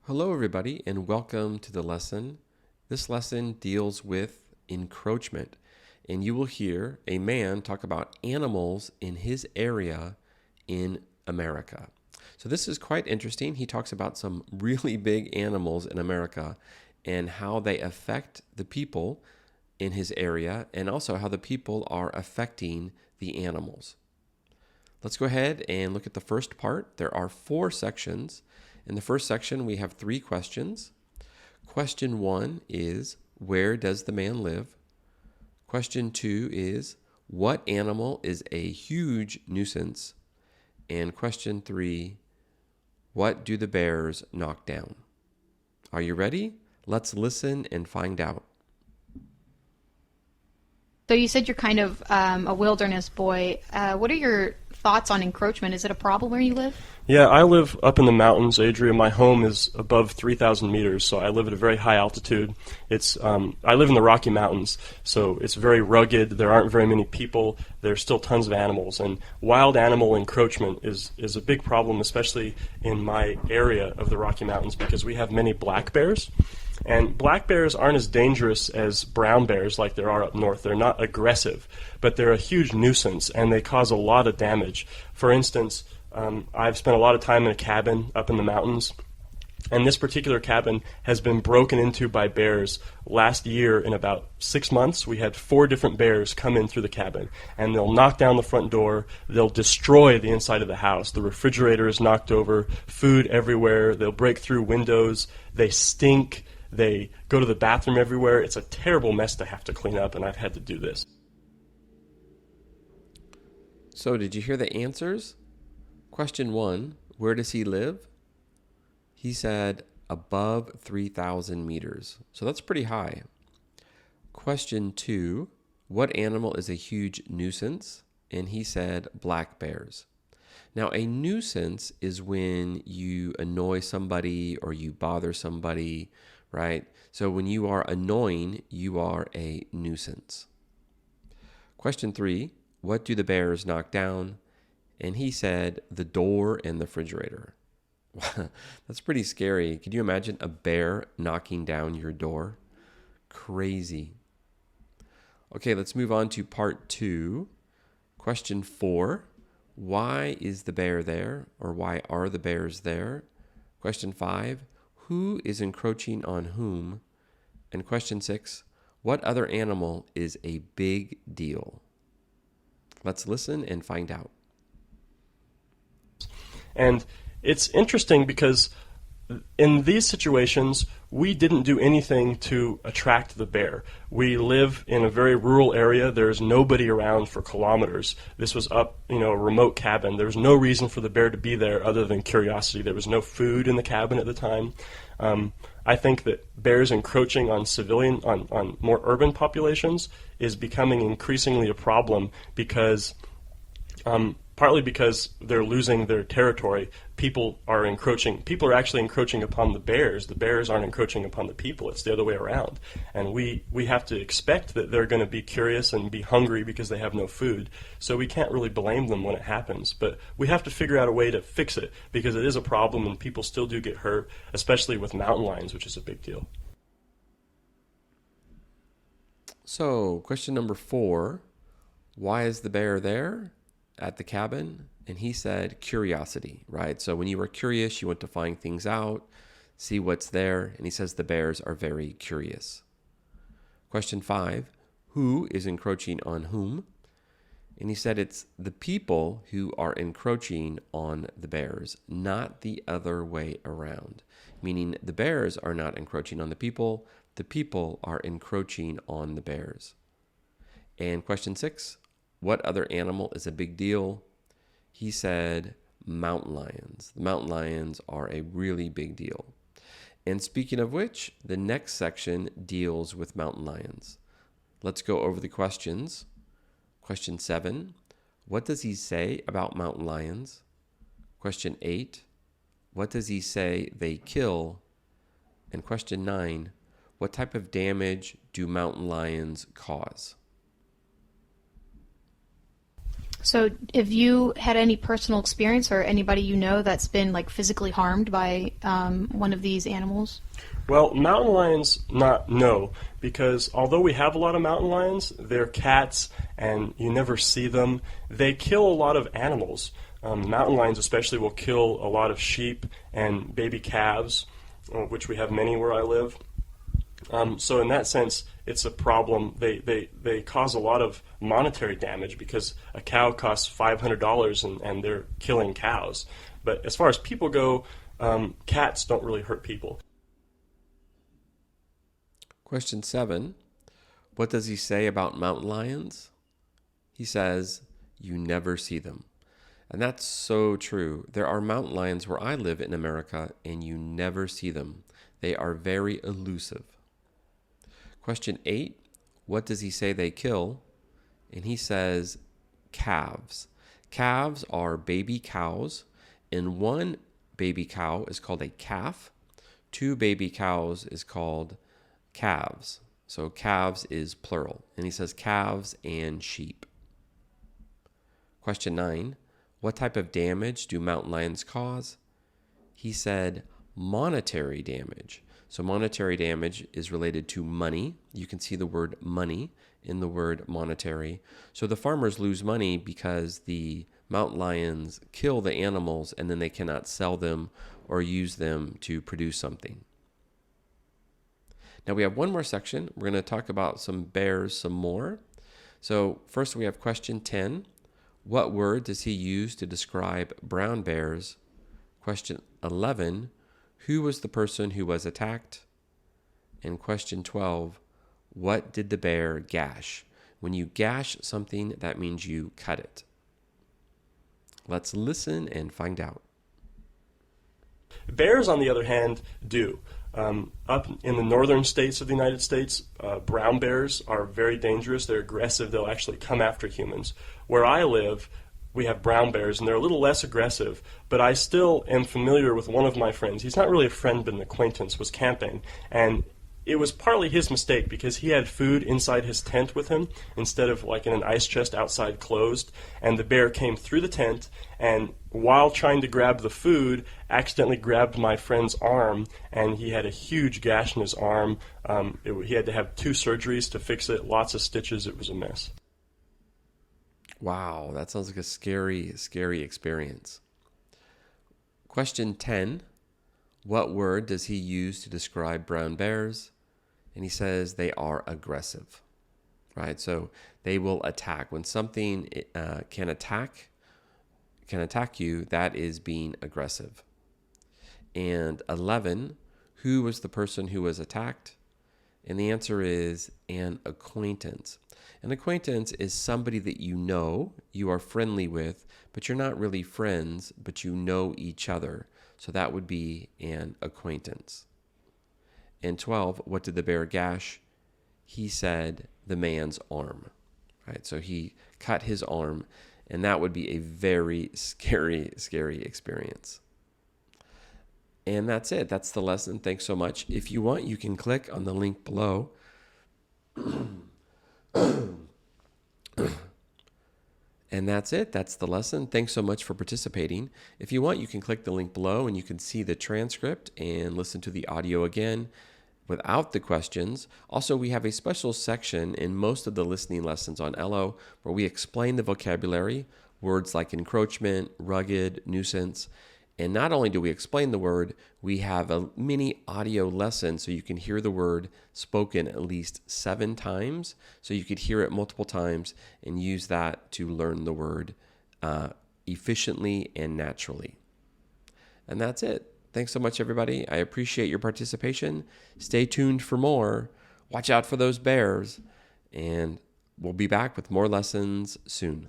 Hello, everybody, and welcome to the lesson. This lesson deals with encroachment, and you will hear a man talk about animals in his area in America. So, this is quite interesting. He talks about some really big animals in America and how they affect the people in his area, and also how the people are affecting the animals. Let's go ahead and look at the first part. There are 4 sections. In the first section, we have 3 questions. Question 1 is, where does the man live? Question 2 is, what animal is a huge nuisance? And question 3, what do the bears knock down? Are you ready? Let's listen and find out. So you said you're kind of a wilderness boy. What are your thoughts on encroachment? Is it a problem where you live? Yeah, I live up in the mountains, Adria. My home is above 3,000 meters, so I live at a very high altitude. I live in the Rocky Mountains, so it's very rugged. There aren't very many people. There's still tons of animals, and wild animal encroachment is a big problem, especially in my area of the Rocky Mountains, because we have many black bears. And black bears aren't as dangerous as brown bears like there are up north. They're not aggressive, but they're a huge nuisance, and they cause a lot of damage. For instance, I've spent a lot of time in a cabin up in the mountains, and this particular cabin has been broken into by bears. Last year, in about 6 months, we had 4 different bears come in through the cabin, and they'll knock down the front door. They'll destroy the inside of the house. The refrigerator is knocked over, food everywhere. They'll break through windows. They stink. They go to the bathroom everywhere. It's a terrible mess to have to clean up, and I've had to do this. So, did you hear the answers? Question 1, where does he live? He said above 3,000 meters. So that's pretty high. Question 2, what animal is a huge nuisance? And he said black bears. Now, a nuisance is when you annoy somebody or you bother somebody, right? So when you are annoying, you are a nuisance. Question 3, what do the bears knock down? And he said the door and the refrigerator. That's pretty scary. Could you imagine a bear knocking down your door? Crazy. Okay, let's move on to part 2. Question 4. Why is the bear there? Or why are the bears there? Question 5. Who is encroaching on whom? And question 6. What other animal is a big deal? Let's listen and find out. And it's interesting because in these situations, we didn't do anything to attract the bear. We live in a very rural area. There's nobody around for kilometers. This was up, a remote cabin. There was no reason for the bear to be there other than curiosity. There was no food in the cabin at the time. I think that bears encroaching on on more urban populations is becoming increasingly a problem because partly because they're losing their territory. People are actually encroaching upon the bears. The bears aren't encroaching upon the people. It's the other way around. And we have to expect that they're going to be curious and be hungry because they have no food. So we can't really blame them when it happens. But we have to figure out a way to fix it because it is a problem and people still do get hurt, especially with mountain lions, which is a big deal. So, question number 4. Why is the bear there at the cabin? And he said curiosity, right? So when you are curious, you want to find things out, see what's there. And he says the bears are very curious. Question 5, who is encroaching on whom? And he said it's the people who are encroaching on the bears, not the other way around. Meaning the bears are not encroaching on the people are encroaching on the bears. And question 6, what other animal is a big deal? He said mountain lions. The mountain lions are a really big deal. And speaking of which, the next section deals with mountain lions. Let's go over the questions. Question 7, what does he say about mountain lions? Question 8, what does he say they kill? And question 9, what type of damage do mountain lions cause? So, have you had any personal experience or anybody you know that's been like physically harmed by one of these animals? Well, mountain lions, no, because although we have a lot of mountain lions, they're cats and you never see them. They kill a lot of animals. Mountain lions especially will kill a lot of sheep and baby calves, which we have many where I live. So in that sense, it's a problem. They cause a lot of monetary damage because a cow costs $500 and they're killing cows. But as far as people go, cats don't really hurt people. Question 7. What does he say about mountain lions? He says, you never see them. And that's so true. There are mountain lions where I live in America, and you never see them. They are very elusive. Question 8. What does he say they kill? And he says, calves. Calves are baby cows, and one baby cow is called a calf. 2 baby cows is called calves. So calves is plural. And he says calves and sheep. Question 9. What type of damage do mountain lions cause? He said monetary damage. So monetary damage is related to money. You can see the word money in the word monetary. So the farmers lose money because the mountain lions kill the animals and then they cannot sell them or use them to produce something. Now we have one more section. We're going to talk about some bears some more. So first we have question 10. What word does he use to describe brown bears? Question 11. Who was the person who was attacked? And question 12. What did the bear gash? When you gash something, that means you cut it. Let's listen and find out. Bears, on the other hand, do. Up in the northern states of the United States, brown bears are very dangerous. They're aggressive. They'll actually come after humans. Where I live, we have brown bears, and they're a little less aggressive, but I still am familiar with one of my friends. He's not really a friend, but an acquaintance, was camping, and it was partly his mistake because he had food inside his tent with him instead of like in an ice chest outside closed, and the bear came through the tent and while trying to grab the food accidentally grabbed my friend's arm, and he had a huge gash in his arm. He had to have 2 surgeries to fix it, lots of stitches. It was a mess. Wow, that sounds like a scary, scary experience. Question 10. What word does he use to describe brown bears? And he says they are aggressive, right? So they will attack. When something can attack you, that is being aggressive. And 11, who was the person who was attacked? And the answer is an acquaintance. An acquaintance is somebody that you know, you are friendly with, but you're not really friends, but you know each other. So that would be an acquaintance. And 12, what did the bear gash? He said the man's arm, right? So he cut his arm, and that would be a very scary, scary experience. And that's it. That's the lesson. Thanks so much. If you want, you can click on the link below. And that's it. That's the lesson. Thanks so much for participating. If you want, you can click the link below and you can see the transcript and listen to the audio again without the questions. Also, we have a special section in most of the listening lessons on ELO where we explain the vocabulary, words like encroachment, rugged, nuisance. And not only do we explain the word, we have a mini audio lesson so you can hear the word spoken at least 7 times. So you could hear it multiple times and use that to learn the word efficiently and naturally. And that's it. Thanks so much, everybody. I appreciate your participation. Stay tuned for more. Watch out for those bears. And we'll be back with more lessons soon.